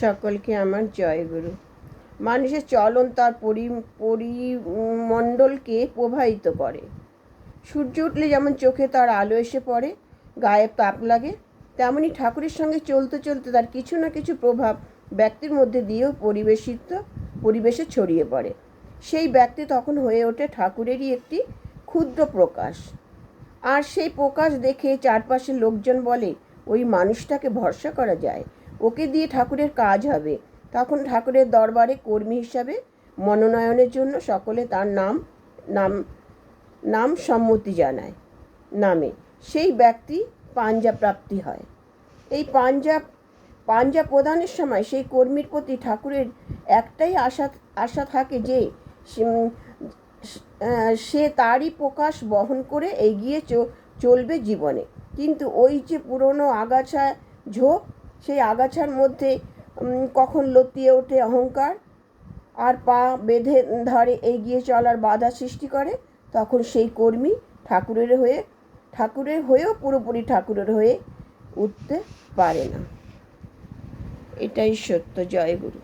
সকলকে আমার জয়গুরু। মানুষের চলন তার পরিমণ্ডলকে প্রভাবিত করে। সূর্য উঠলে যেমন চোখে তার আলো এসে পড়ে, গায়ে তাপ লাগে, তেমনি ঠাকুরের সঙ্গে চলতে চলতে তার কিছু না কিছু প্রভাব ব্যক্তির মধ্যে দিয়েও পরিবেশে ছড়িয়ে পড়ে। সেই ব্যক্তি তখন হয়ে ওঠে ঠাকুরেরই একটি ক্ষুদ্র প্রকাশ। আর সেই প্রকাশ দেখে চারপাশের লোকজন বলে, ওই মানুষটাকে ভরসা করা যায়, ওকে দিয়ে ঠাকুরের কাজ হবে। তখন ঠাকুরের দরবারে কর্মী হিসাবে মনোনয়নের জন্য সকলে তার নাম সম্মতি জানায়। নামে সেই ব্যক্তি পাঞ্জা প্রাপ্তি হয়। এই পাঞ্জা প্রদানের সময় সেই কর্মীর প্রতি ঠাকুরের একটাই আশা থাকে যে সে তারই প্রকাশ বহন করে এগিয়ে চলবে জীবনে। কিন্তু ওই যে পুরনো আগাছা ঝোপ, সেই আগাছার মধ্যে কখন লতিয়ে ওঠে অহংকার, আর পা বেঁধে ধরে এগিয়ে চলার বাধা সৃষ্টি করে, তখন সেই কর্মী ঠাকুরের হয়েও পুরোপুরি ঠাকুরের হয়ে উঠতে পারে না। এটাই সত্য। জয় গুরু।